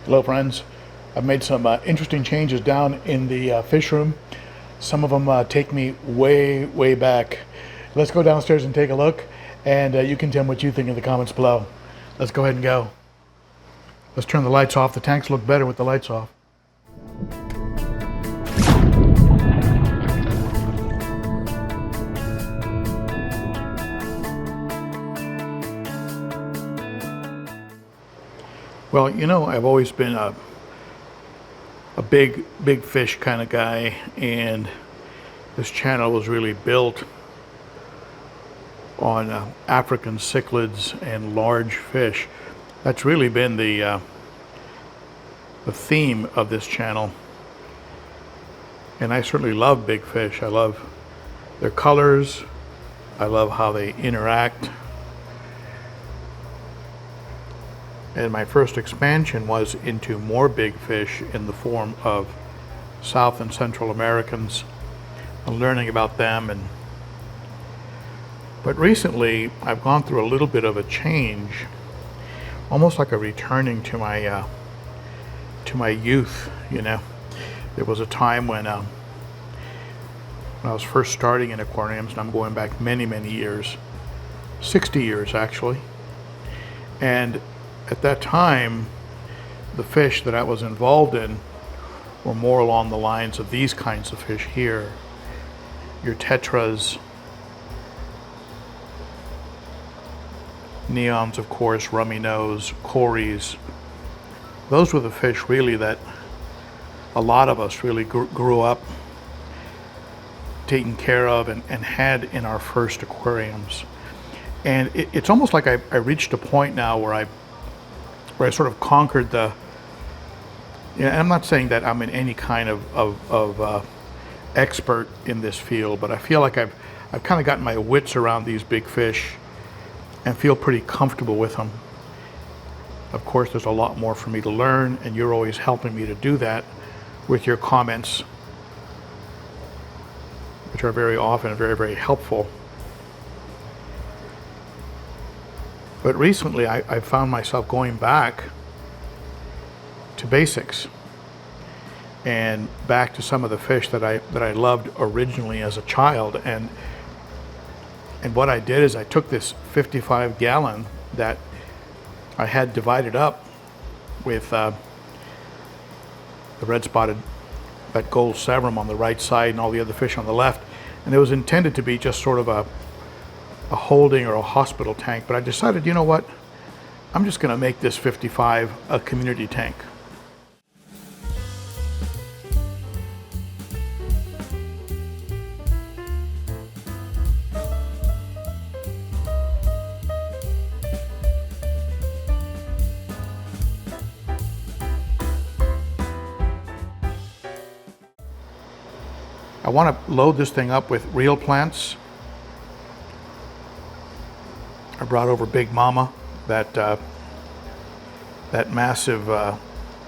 Hello friends, I've made some interesting changes down in the fish room. Some of them take me way back. Let's go downstairs and take a look, and you can tell me what you think in the comments below. Let's go ahead and go. Let's turn the lights off. The tanks look better with the lights off. Well, you know, I've always been a big fish kind of guy, and this channel was really built on African cichlids and large fish. That's really been the theme of this channel. And I certainly love big fish. I love their colors. I love how they interact. And my first expansion was into more big fish in the form of South and Central Americans and learning about them. But recently I've gone through a little bit of a change, almost like a returning to my youth. You know, there was a time when I was first starting in aquariums, and I'm going back many years, 60 years actually. And at that time, the fish that I was involved in were more along the lines of these kinds of fish here. Your tetras, neons, of course, rummy nose, cories. Those were the fish really that a lot of us really grew up taking care of and had in our first aquariums. And it's almost like I reached a point now where I sort of conquered the, you know, and I'm not saying that I'm in any kind of expert in this field, but I feel like I've kind of gotten my wits around these big fish and feel pretty comfortable with them. Of course, there's a lot more for me to learn, and you're always helping me to do that with your comments, which are very often very helpful. But recently I found myself going back to basics and back to some of the fish that I loved originally as a child. And what I did is I took this 55-gallon that I had divided up with the red spotted, that gold severum on the right side and all the other fish on the left. And it was intended to be just sort of a holding or a hospital tank, but I decided, you know what, I'm just going to make this 55 a community tank. I want to load this thing up with real plants. I brought over Big Mama, that massive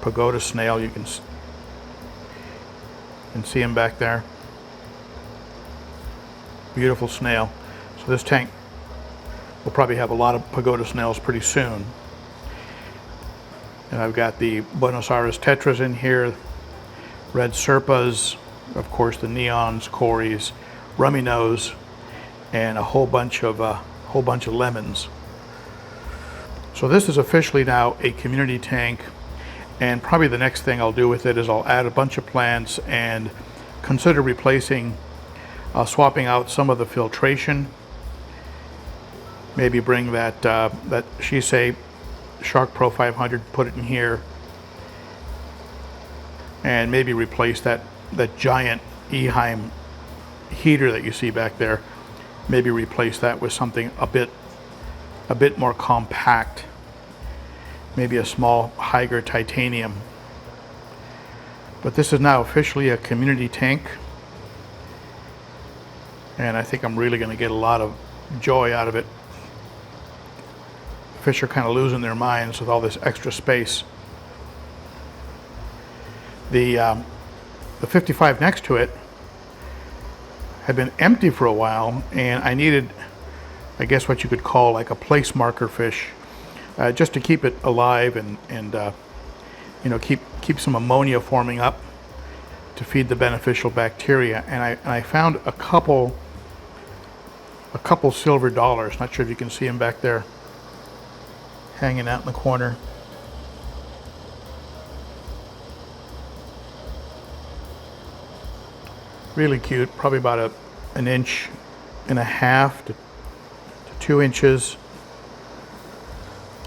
pagoda snail. You can see him back there. Beautiful snail. So this tank will probably have a lot of pagoda snails pretty soon. And I've got the Buenos Aires tetras in here, red serpas, of course the neons, cories, rummy nose, and a whole bunch of lemons. So this is officially now a community tank, and probably the next thing I'll do with it is I'll add a bunch of plants and consider replacing, swapping out some of the filtration. Maybe bring that Shisei Shark Pro 500, put it in here, and maybe replace that giant Eheim heater that you see back there. Maybe replace that with something a bit more compact. Maybe a small Hygger titanium. But this is now officially a community tank, and I think I'm really going to get a lot of joy out of it. Fish are kind of losing their minds with all this extra space. The 55 next to it had been empty for a while, and I needed, I guess, what you could call like a place marker fish, just to keep it alive and you know, keep some ammonia forming up to feed the beneficial bacteria. And I found a couple silver dollars. Not sure if you can see them back there, hanging out in the corner. Really cute, probably about an inch and a half to 2 inches.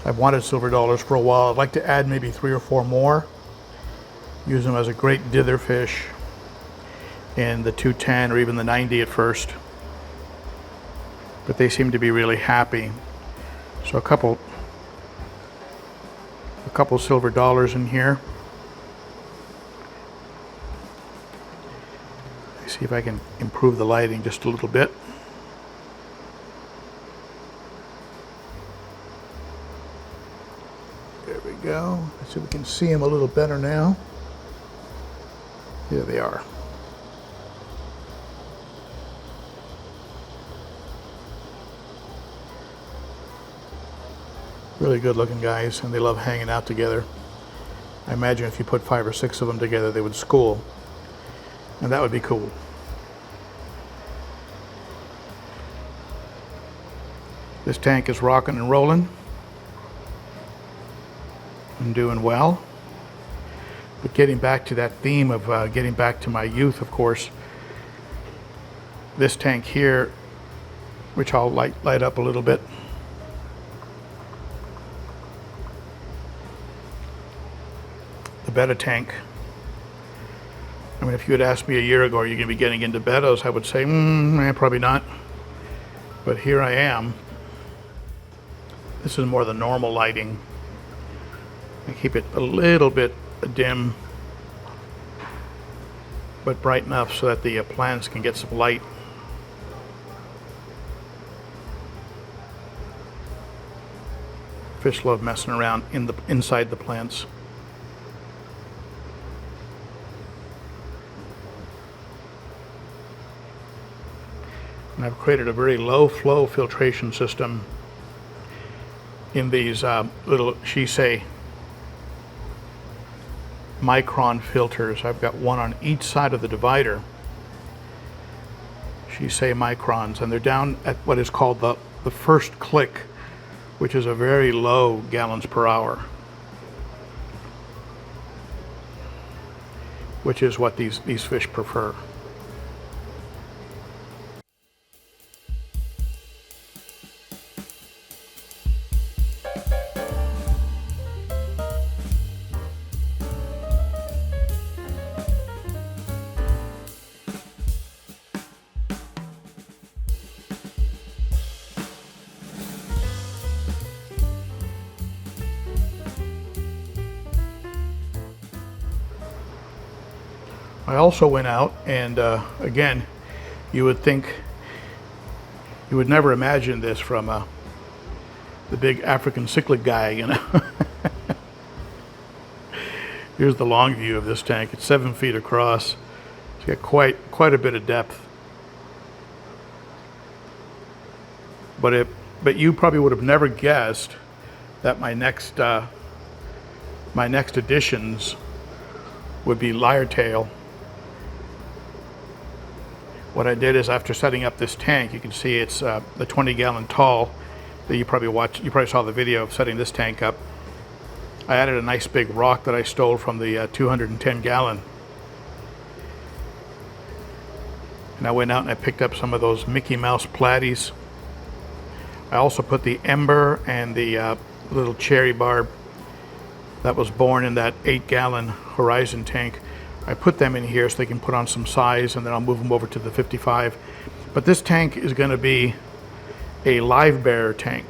I've wanted silver dollars for a while. I'd like to add maybe 3 or 4 more. Use them as a great dither fish in the 210 or even the 90 at first. But they seem to be really happy. So a couple silver dollars in here. Let's see if I can improve the lighting just a little bit. There we go. Let's see if we can see them a little better now. Here they are. Really good looking guys, and they love hanging out together. I imagine if you put 5 or 6 of them together, they would school, and that would be cool. This tank is rocking and rolling. I'm doing well. But getting back to that theme of getting back to my youth, of course, this tank here, which I'll light up a little bit. The betta tank. I mean, if you had asked me a year ago, are you going to be getting into bettas? I would say, probably not. But here I am. This is more the normal lighting. I keep it a little bit dim, but bright enough so that the plants can get some light. Fish love messing around inside the plants. And I've created a very low flow filtration system in these little Shisei micron filters. I've got one on each side of the divider. Shisei microns, and they're down at what is called the first click, which is a very low gallons per hour, which is what these fish prefer. I also went out and again, you would never imagine this from the big African Cichlid guy, you know. Here's the long view of this tank. It's 7 feet across. It's got quite a bit of depth. But you probably would have never guessed that my next additions would be lyre-tail. What I did is, after setting up this tank, you can see it's the 20-gallon tall that you probably saw the video of setting this tank up. I added a nice big rock that I stole from the 210-gallon. And I went out and I picked up some of those Mickey Mouse platies. I also put the ember and the little cherry barb that was born in that 8-gallon Horizon tank. I put them in here so they can put on some size, and then I'll move them over to the 55. But this tank is going to be a live bearer tank.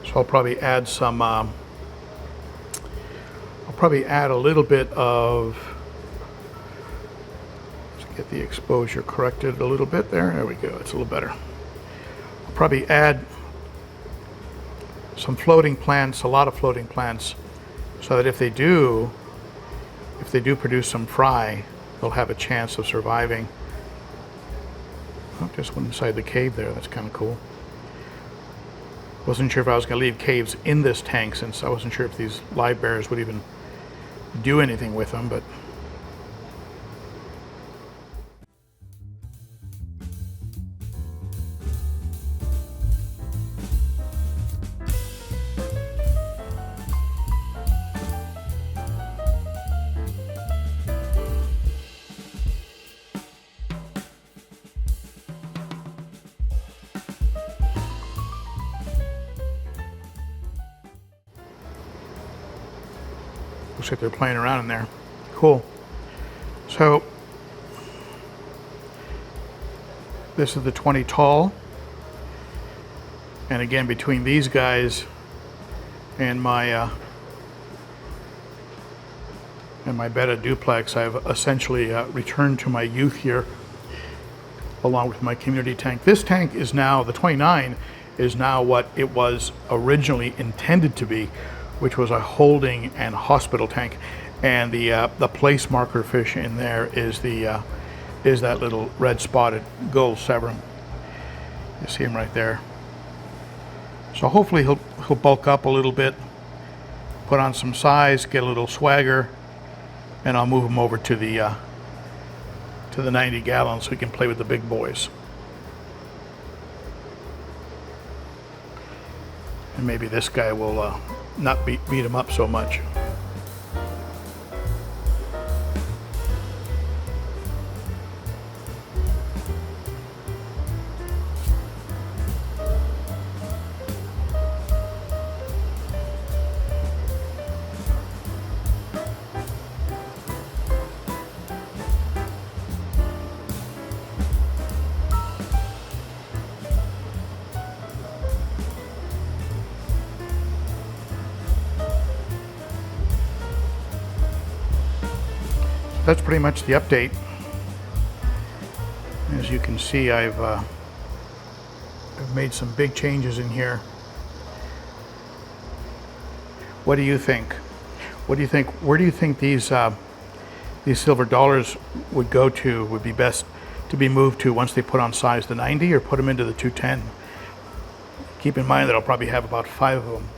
So I'll probably add some, I'll probably add a little bit of, let's get the exposure corrected a little bit there. There we go, it's a little better. I'll probably add some floating plants, a lot of floating plants, so that if they do produce some fry, they'll have a chance of surviving. Oh, just went inside the cave there. That's kind of cool. Wasn't sure if I was going to leave caves in this tank, since I wasn't sure if these live bears would even do anything with them, but looks like they're playing around in there. Cool. So this is the 20 tall, and again, between these guys and my betta duplex, I've essentially returned to my youth here, along with my community tank. This tank is now, the 29 is now what it was originally intended to be, which was a holding and hospital tank. And the place marker fish in there is that little red spotted gold severum. You see him right there. So hopefully he'll bulk up a little bit, put on some size, get a little swagger, and I'll move him over to the 90 gallons so he can play with the big boys. And maybe this guy will not beat him up so much. That's pretty much the update. As you can see, I've made some big changes in here. What do you think? What do you think? Where do you think these silver dollars would go to? Would be best to be moved to once they put on size the 90, or put them into the 210? Keep in mind that I'll probably have about 5 of them.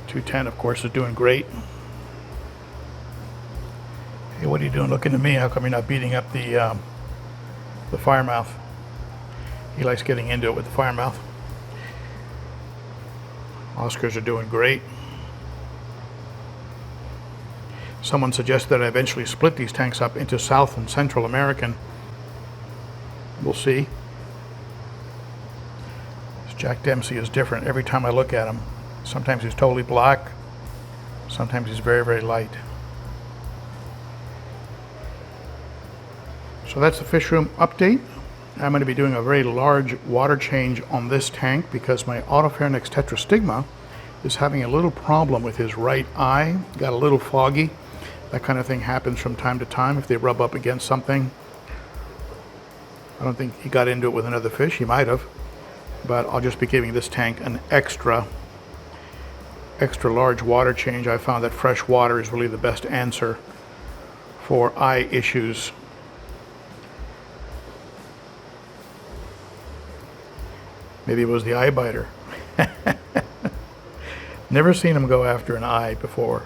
210, of course, is doing great. Hey, what are you doing looking at me? How come you're not beating up the firemouth? He likes getting into it with the firemouth. Oscars are doing great. Someone suggested that I eventually split these tanks up into South and Central American. We'll see. This Jack Dempsey is different every time I look at him. Sometimes he's totally black, sometimes he's very, very light. So that's the fish room update. I'm going to be doing a very large water change on this tank because my Autopharynx tetrastigma is having a little problem with his right eye. Got a little foggy. That kind of thing happens from time to time if they rub up against something. I don't think he got into it with another fish. He might have. But I'll just be giving this tank an extra large water change. I found that fresh water is really the best answer for eye issues. Maybe it was the eye biter. Never seen him go after an eye before.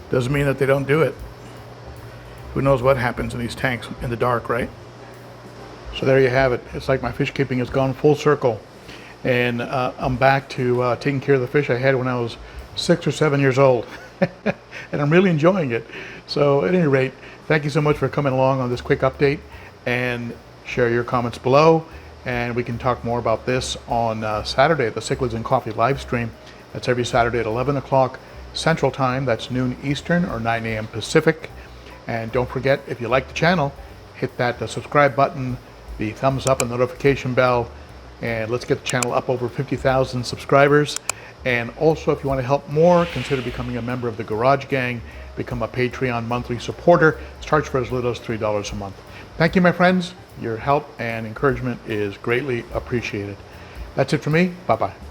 Doesn't mean that they don't do it. Who knows what happens in these tanks in the dark, right? So there you have it. It's like my fish keeping has gone full circle. And I'm back to taking care of the fish I had when I was 6 or 7 years old. And I'm really enjoying it. So at any rate, thank you so much for coming along on this quick update, and share your comments below. And we can talk more about this on Saturday at the Cichlids and Coffee live stream. That's every Saturday at 11 o'clock Central Time. That's noon Eastern or 9 a.m. Pacific. And don't forget, if you like the channel, hit that subscribe button, the thumbs up and notification bell. And let's get the channel up over 50,000 subscribers. And also, if you want to help more, consider becoming a member of the Garage Gang. Become a Patreon monthly supporter. Starts for as little as $3 a month. Thank you, my friends. Your help and encouragement is greatly appreciated. That's it for me. Bye-bye.